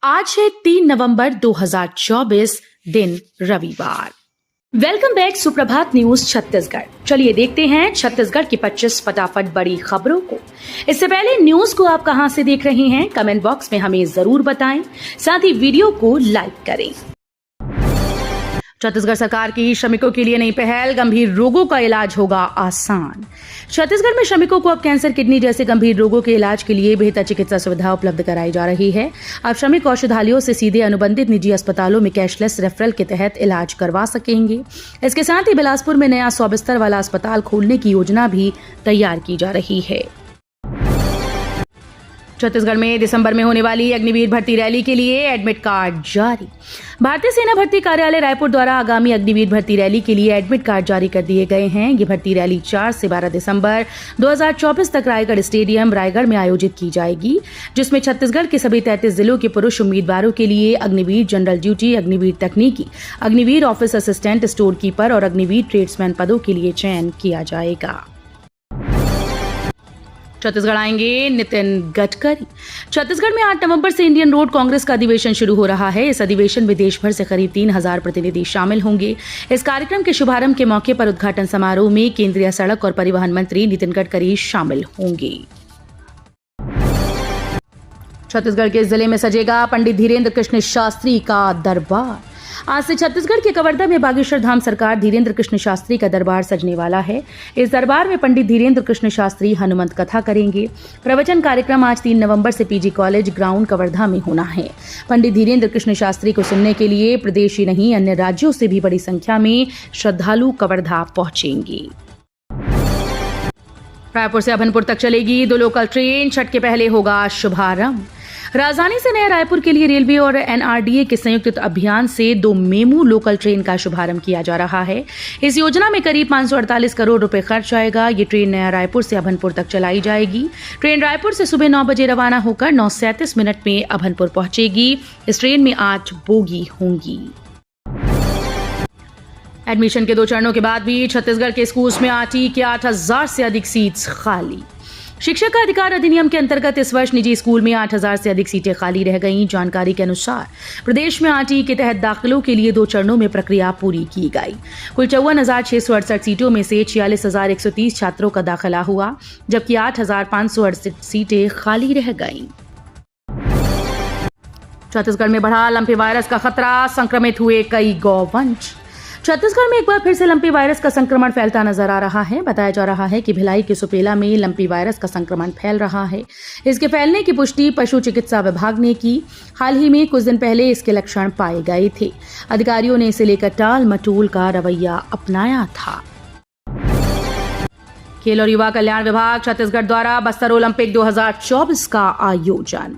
आज है 3 नवंबर 2024 दिन रविवार। वेलकम बैक सुप्रभात न्यूज छत्तीसगढ़। चलिए देखते हैं छत्तीसगढ़ की 25 फटाफट बड़ी खबरों को। इससे पहले न्यूज को आप कहां से देख रहे हैं कमेंट बॉक्स में हमें जरूर बताएं, साथ ही वीडियो को लाइक करें। छत्तीसगढ़ सरकार की श्रमिकों के लिए नई पहल, गंभीर रोगों का इलाज होगा आसान। छत्तीसगढ़ में श्रमिकों को अब कैंसर, किडनी जैसे गंभीर रोगों के इलाज के लिए बेहतर चिकित्सा सुविधा उपलब्ध कराई जा रही है। अब श्रमिक औषधालयों से सीधे अनुबंधित निजी अस्पतालों में कैशलेस रेफरल के तहत इलाज करवा सकेंगे। इसके साथ ही बिलासपुर में नया 100 बिस्तर वाला अस्पताल खोलने की योजना भी तैयार की जा रही है। छत्तीसगढ़ में दिसंबर में होने वाली अग्निवीर भर्ती रैली के लिए एडमिट कार्ड जारी। भारतीय सेना भर्ती कार्यालय रायपुर द्वारा आगामी अग्निवीर भर्ती रैली के लिए एडमिट कार्ड जारी कर दिए गए हैं। ये भर्ती रैली 4 से 12 दिसंबर 2024 तक रायगढ़ स्टेडियम रायगढ़ में आयोजित की जाएगी, जिसमें छत्तीसगढ़ के सभी 33 जिलों के पुरुष उम्मीदवारों के लिए अग्निवीर जनरल ड्यूटी, अग्निवीर तकनीकी, Agniveer office assistant, store keeper और अग्निवीर ट्रेड्समैन पदों के लिए चयन किया जाएगा। छत्तीसगढ़ आएंगे नितिन गडकरी। छत्तीसगढ़ में 8 नवंबर से इंडियन रोड कांग्रेस का अधिवेशन शुरू हो रहा है। इस अधिवेशन में देश भर से करीब 3000 प्रतिनिधि शामिल होंगे। इस कार्यक्रम के शुभारंभ के मौके पर उद्घाटन समारोह में केंद्रीय सड़क और परिवहन मंत्री नितिन गडकरी शामिल होंगे। छत्तीसगढ़ के जिले में सजेगा पंडित धीरेन्द्र कृष्ण शास्त्री का दरबार। आज से छत्तीसगढ़ के कवर्धा में बागेश्वर धाम सरकार धीरेन्द्र कृष्ण शास्त्री का दरबार सजने वाला है। इस दरबार में पंडित धीरेन्द्र कृष्ण शास्त्री हनुमंत कथा करेंगे। प्रवचन कार्यक्रम आज 3 नवंबर से पीजी कॉलेज ग्राउंड कवर्धा में होना है। पंडित धीरेन्द्र कृष्ण शास्त्री को सुनने के लिए प्रदेश ही नहीं अन्य राज्यों से भी बड़ी संख्या में श्रद्धालु कवर्धा पहुंचेंगे। रायपुर से अभनपुर तक चलेगी 2 लोकल ट्रेन, छठ के पहले होगा शुभारंभ। राजधानी से नया रायपुर के लिए रेलवे और एनआरडीए के संयुक्त अभियान से 2 मेमू लोकल ट्रेन का शुभारंभ किया जा रहा है। इस योजना में करीब 548 करोड़ रुपए खर्च आएगा। ये ट्रेन नया रायपुर से अभनपुर तक चलाई जाएगी। ट्रेन रायपुर से सुबह 9 बजे रवाना होकर 9:37 में अभनपुर पहुंचेगी। इस ट्रेन में 8 बोगी होंगी। एडमिशन के 2 चरणों के बाद भी छत्तीसगढ़ के स्कूल्स में आरटी के 8000 से अधिक सीट्स खाली। शिक्षक का अधिकार अधिनियम के अंतर्गत इस वर्ष निजी स्कूल में 8000 से अधिक सीटें खाली रह गईं। जानकारी के अनुसार प्रदेश में आरटी के तहत दाखिलों के लिए 2 चरणों में प्रक्रिया पूरी की गई। कुल 54,668 सीटों में से 46,130 छात्रों का दाखिला हुआ, जबकि 8,568 सीटें खाली रह गईं। छत्तीसगढ़ में बढ़ा लंपी वायरस का खतरा, संक्रमित हुए कई गौवंश। छत्तीसगढ़ में एक बार फिर से लंपी वायरस का संक्रमण फैलता नजर आ रहा है। बताया जा रहा है कि भिलाई के सुपेला में लंपी वायरस का संक्रमण फैल रहा है। इसके फैलने की पुष्टि पशु चिकित्सा विभाग ने की। हाल ही में कुछ दिन पहले इसके लक्षण पाए गए थे। अधिकारियों ने इसे लेकर टाल मटोल का रवैया अपनाया था। खेल और युवा कल्याण विभाग छत्तीसगढ़ द्वारा बस्तर ओलंपिक 2024 का आयोजन।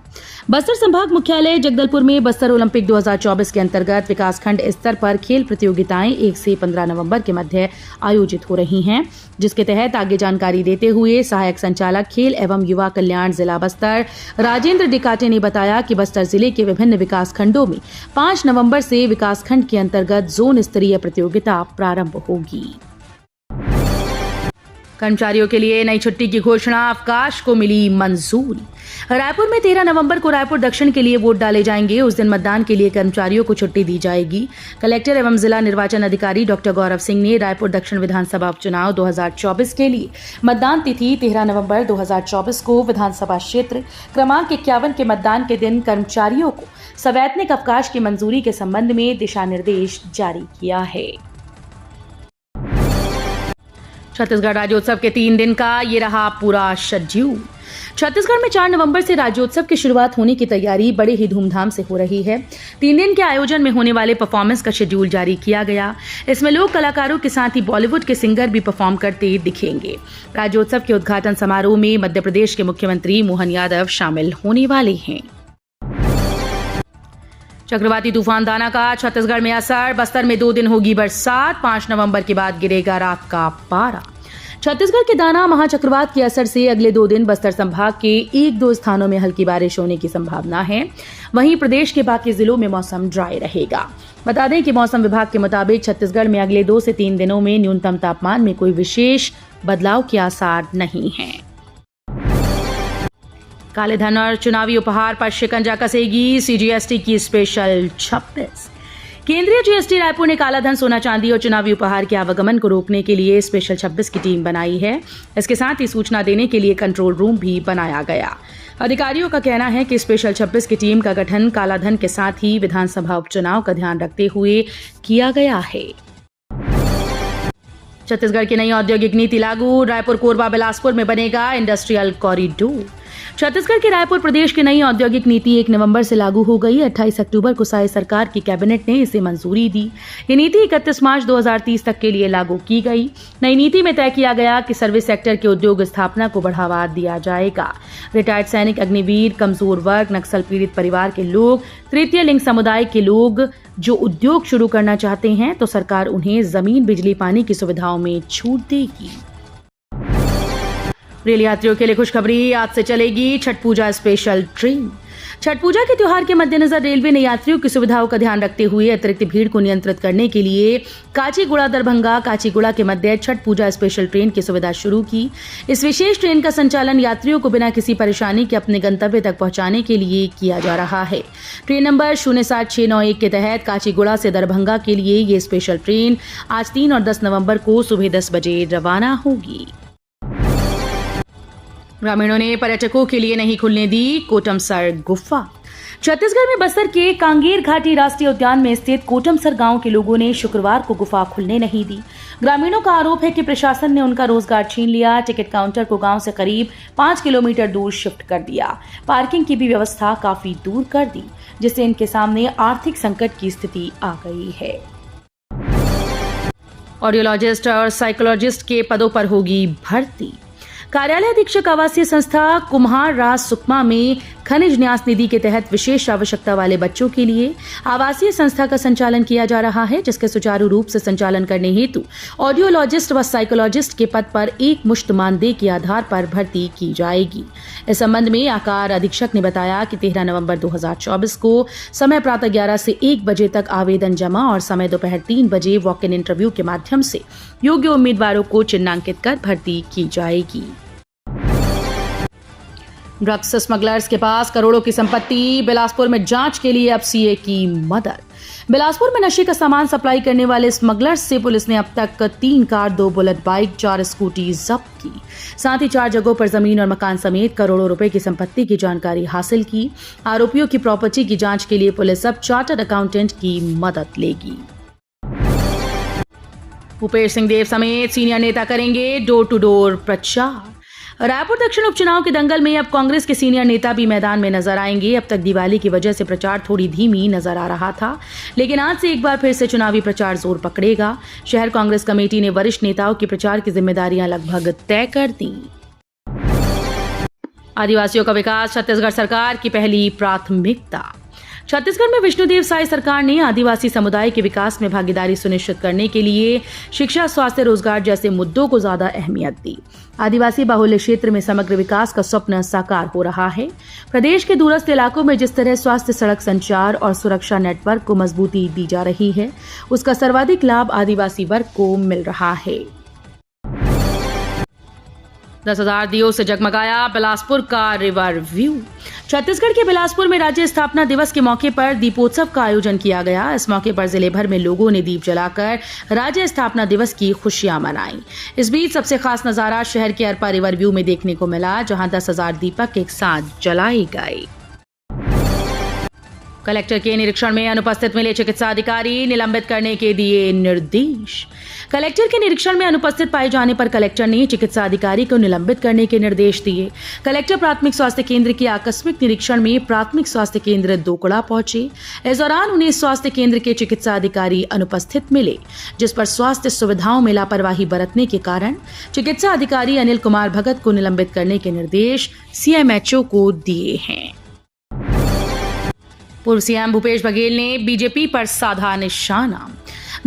बस्तर संभाग मुख्यालय जगदलपुर में बस्तर ओलंपिक 2024 के अंतर्गत विकासखंड स्तर पर खेल प्रतियोगिताएं 1 से 15 नवंबर के मध्य आयोजित हो रही हैं, जिसके तहत आगे जानकारी देते हुए सहायक संचालक खेल एवं युवा कल्याण जिला बस्तर राजेंद्र डिकाटे ने बताया कि बस्तर जिले के विभिन्न विकासखंडों में 5 नवंबर से विकासखंड के अंतर्गत जोन स्तरीय प्रतियोगिता प्रारंभ होगी। कर्मचारियों के लिए नई छुट्टी की घोषणा, अवकाश को मिली मंजूरी। रायपुर में 13 नवंबर को रायपुर दक्षिण के लिए वोट डाले जाएंगे। उस दिन मतदान के लिए कर्मचारियों को छुट्टी दी जाएगी। कलेक्टर एवं जिला निर्वाचन अधिकारी डॉक्टर गौरव सिंह ने रायपुर दक्षिण विधानसभा उपचुनाव 2024 के लिए मतदान तिथि 13 नवंबर 2024 को विधानसभा क्षेत्र क्रमांक 51 के मतदान के दिन कर्मचारियों को सवैतनिक अवकाश की मंजूरी के संबंध में दिशा निर्देश जारी किया है। छत्तीसगढ़ राज्योत्सव के 3 दिन का ये रहा पूरा शेड्यूल। छत्तीसगढ़ में 4 नवंबर से राज्योत्सव की शुरुआत होने की तैयारी बड़े ही धूमधाम से हो रही है। 3 दिन के आयोजन में होने वाले परफॉर्मेंस का शेड्यूल जारी किया गया। इसमें लोक कलाकारों के साथ ही बॉलीवुड के सिंगर भी परफॉर्म करते दिखेंगे। राज्योत्सव के उद्घाटन समारोह में मध्य प्रदेश के मुख्यमंत्री मोहन यादव शामिल होने वाले हैं। चक्रवाती तूफान दाना का छत्तीसगढ़ में असर, बस्तर में 2 दिन होगी बरसात। 5 नवंबर के बाद गिरेगा रात का पारा। छत्तीसगढ़ के दाना महाचक्रवात के असर से अगले 2 दिन बस्तर संभाग के 1-2 स्थानों में हल्की बारिश होने की संभावना है। वहीं प्रदेश के बाकी जिलों में मौसम ड्राई रहेगा। बता दें कि मौसम विभाग के मुताबिक छत्तीसगढ़ में अगले 2 से 3 दिनों में न्यूनतम तापमान में कोई विशेष बदलाव के आसार नहीं हैं। काले धन और चुनावी उपहार पर शिकंजा कसेगी सीजीएसटी की स्पेशल 26। केंद्रीय जीएसटी रायपुर ने काला धन, सोना चांदी और चुनावी उपहार के आवागमन को रोकने के लिए स्पेशल 26 की टीम बनाई है। इसके साथ ही सूचना देने के लिए कंट्रोल रूम भी बनाया गया। अधिकारियों का कहना है कि स्पेशल 26 की टीम का गठन काला धन के साथ ही विधानसभा उपचुनाव का ध्यान रखते हुए किया गया है। छत्तीसगढ़ की नई औद्योगिक नीति लागू, रायपुर कोरबा बिलासपुर में बनेगा इंडस्ट्रियल कॉरिडोर। छत्तीसगढ़ के रायपुर प्रदेश की नई औद्योगिक नीति 1 नवंबर से लागू हो गई। 28 अक्टूबर को साय सरकार की कैबिनेट ने इसे मंजूरी दी। ये नीति 31 मार्च 2030 तक के लिए लागू की गई। नई नीति में तय किया गया कि सर्विस सेक्टर के उद्योग स्थापना को बढ़ावा दिया जाएगा। रिटायर्ड सैनिक, अग्निवीर, कमजोर वर्ग, नक्सल पीड़ित परिवार के लोग, तृतीय लिंग समुदाय के लोग जो उद्योग शुरू करना चाहते हैं तो सरकार उन्हें जमीन, बिजली, पानी की सुविधाओं में छूट देगी। रेल यात्रियों के लिए खुशखबरी, आज से चलेगी छठ पूजा स्पेशल ट्रेन। छठ पूजा के त्योहार के मद्देनजर रेलवे ने यात्रियों की सुविधाओं का ध्यान रखते हुए अतिरिक्त भीड़ को नियंत्रित करने के लिए काचीगुड़ा दरभंगा, काचीगुड़ा के मध्य छठ पूजा स्पेशल ट्रेन की सुविधा शुरू की। इस विशेष ट्रेन का संचालन यात्रियों को बिना किसी परेशानी के अपने गंतव्य तक पहुंचाने के लिए किया जा रहा है। ट्रेन नंबर 07691 के तहत काचीगुड़ा से दरभंगा के लिए ये स्पेशल ट्रेन आज 3 और 10 नवम्बर को सुबह 10 बजे रवाना होगी। ग्रामीणों ने पर्यटकों के लिए नहीं खुलने दी कोटमसर गुफा। छत्तीसगढ़ में बस्तर के कांगेर घाटी राष्ट्रीय उद्यान में स्थित कोटमसर गांव के लोगों ने शुक्रवार को गुफा खुलने नहीं दी। ग्रामीणों का आरोप है कि प्रशासन ने उनका रोजगार छीन लिया। टिकट काउंटर को गांव से करीब 5 किलोमीटर दूर शिफ्ट कर दिया। पार्किंग की भी व्यवस्था काफी दूर कर दी, जिससे इनके सामने आर्थिक संकट की स्थिति आ गई है। ऑडियोलॉजिस्ट और साइकोलॉजिस्ट के पदों पर होगी भर्ती। कार्यालय अधीक्षक आवासीय संस्था कुम्हार राज सुकमा में खनिज न्यास निधि के तहत विशेष आवश्यकता वाले बच्चों के लिए आवासीय संस्था का संचालन किया जा रहा है, जिसके सुचारू रूप से संचालन करने हेतु ऑडियोलॉजिस्ट व साइकोलॉजिस्ट के पद पर एक मुश्त मानदेय के आधार पर भर्ती की जाएगी। इस संबंध में आकार अधीक्षक ने बताया कि 13 नवंबर 2024 को समय प्रातः 11 से 1 बजे तक आवेदन जमा और समय दोपहर 3 बजे वॉक इन इंटरव्यू के माध्यम से योग्य उम्मीदवारों को चिन्हांकित कर भर्ती की जाएगी। ड्रग्स स्मगलर्स के पास करोड़ों की संपत्ति, बिलासपुर में जांच के लिए अब सीए की मदद। बिलासपुर में नशे का सामान सप्लाई करने वाले स्मगलर्स से पुलिस ने अब तक 3 कार, 2 बुलेट बाइक, 4 स्कूटी जब्त की। साथ ही 4 जगहों पर जमीन और मकान समेत करोड़ों रुपए की संपत्ति की जानकारी हासिल की। आरोपियों की प्रॉपर्टी की जांच के लिए पुलिस अब चार्टर्ड अकाउंटेंट की मदद लेगी। भूपेश सिंह देव समेत सीनियर नेता करेंगे डोर टू डोर प्रचार। रायपुर दक्षिण उपचुनाव के दंगल में अब कांग्रेस के सीनियर नेता भी मैदान में नजर आएंगे। अब तक दिवाली की वजह से प्रचार थोड़ी धीमी नजर आ रहा था, लेकिन आज से एक बार फिर से चुनावी प्रचार जोर पकड़ेगा। शहर कांग्रेस कमेटी ने वरिष्ठ नेताओं की प्रचार की जिम्मेदारियां लगभग तय कर दी। आदिवासियों का विकास छत्तीसगढ़ सरकार की पहली प्राथमिकता। छत्तीसगढ़ में विष्णुदेव साय सरकार ने आदिवासी समुदाय के विकास में भागीदारी सुनिश्चित करने के लिए शिक्षा, स्वास्थ्य, रोजगार जैसे मुद्दों को ज्यादा अहमियत दी। आदिवासी बाहुल्य क्षेत्र में समग्र विकास का स्वप्न साकार हो रहा है। प्रदेश के दूरस्थ इलाकों में जिस तरह स्वास्थ्य, सड़क संचार और सुरक्षा नेटवर्क को मजबूती दी जा रही है, उसका सर्वाधिक लाभ आदिवासी वर्ग को मिल रहा है। 10,000 दियों से जगमगाया बिलासपुर का रिवर व्यू। छत्तीसगढ़ के बिलासपुर में राज्य स्थापना दिवस के मौके पर दीपोत्सव का आयोजन किया गया। इस मौके पर जिले भर में लोगों ने दीप जलाकर राज्य स्थापना दिवस की खुशियां मनाई। इस बीच सबसे खास नजारा शहर के अरपा रिवर व्यू में देखने को मिला, जहां 10,000 दीपक एक साथ जलाए गए। कलेक्टर के निरीक्षण में अनुपस्थित मिले चिकित्सा अधिकारी, निलंबित करने के दिए निर्देश। कलेक्टर के निरीक्षण में अनुपस्थित पाए जाने पर कलेक्टर ने चिकित्सा अधिकारी को निलंबित करने के निर्देश दिए। कलेक्टर प्राथमिक स्वास्थ्य केंद्र के आकस्मिक निरीक्षण में प्राथमिक स्वास्थ्य केंद्र दोकड़ा पहुंचे। इस दौरान उन्हें स्वास्थ्य केंद्र के चिकित्सा अधिकारी अनुपस्थित मिले, जिस पर स्वास्थ्य सुविधाओं में लापरवाही बरतने के कारण चिकित्सा अधिकारी अनिल कुमार भगत को निलंबित करने के निर्देश सीएमएचओ को दिए हैं। पूर्व सीएम भूपेश बघेल ने बीजेपी पर साधा निशाना।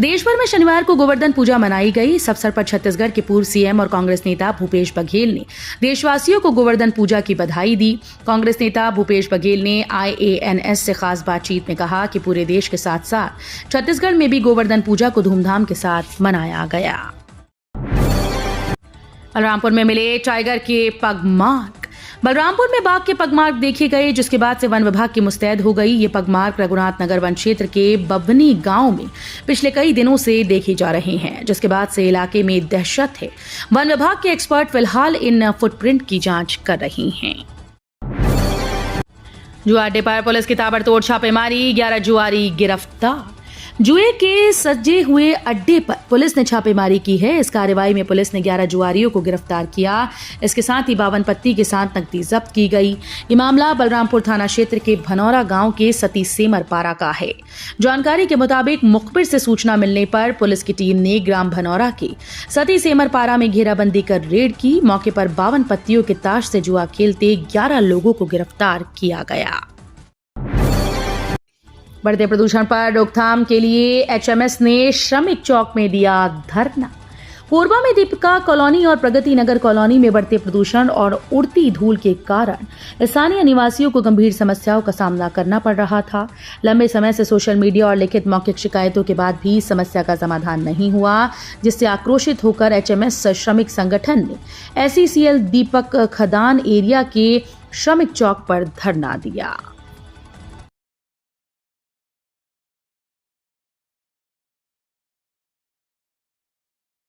देश भर में शनिवार को गोवर्धन पूजा मनाई गई। इस अवसर पर छत्तीसगढ़ के पूर्व सीएम और कांग्रेस नेता भूपेश बघेल ने देशवासियों को गोवर्धन पूजा की बधाई दी। कांग्रेस नेता भूपेश बघेल ने IANS से खास बातचीत में कहा कि पूरे देश के साथ साथ छत्तीसगढ़ में भी गोवर्धन पूजा को धूमधाम के साथ मनाया गया। बलरामपुर में मिले टाइगर के पगमार्क। बलरामपुर में बाघ के पगमार्क देखे गए, जिसके बाद से वन विभाग की मुस्तैद हो गई। ये पगमार्क रघुनाथ नगर वन क्षेत्र के बभनी गांव में पिछले कई दिनों से देखे जा रहे हैं, जिसके बाद से इलाके में दहशत है। वन विभाग के एक्सपर्ट फिलहाल इन फुटप्रिंट की जांच कर रही हैं। जुआ अड्डे पर पुलिस की ताबड़तोड़ छापेमारी, 11 जुआरी गिरफ्तार। जुए के सजे हुए अड्डे पर पुलिस ने छापेमारी की है। इस कार्रवाई में पुलिस ने 11 जुआरियों को गिरफ्तार किया। इसके साथ ही 52 पत्ती के साथ नकदी जब्त की गई। ये मामला बलरामपुर थाना क्षेत्र के भनौरा गांव के सती सेमर पारा का है। जानकारी के मुताबिक मुखबिर से सूचना मिलने पर पुलिस की टीम ने ग्राम भनौरा के सती सेमर पारा में घेराबंदी कर रेड की। मौके पर 52 पत्तियों के ताश से जुआ खेलते 11 लोगों को गिरफ्तार किया गया। बढ़ते प्रदूषण पर रोकथाम के लिए एचएमएस ने श्रमिक चौक में दिया धरना। कोरबा में दीपिका कॉलोनी और प्रगति नगर कॉलोनी में बढ़ते प्रदूषण और उड़ती धूल के कारण स्थानीय निवासियों को गंभीर समस्याओं का सामना करना पड़ रहा था। लंबे समय से सोशल मीडिया और लिखित मौखिक शिकायतों के बाद भी समस्या का समाधान नहीं हुआ, जिससे आक्रोशित होकर एचएमएस श्रमिक संगठन ने एसईसीएल दीपक खदान एरिया के श्रमिक चौक पर धरना दिया।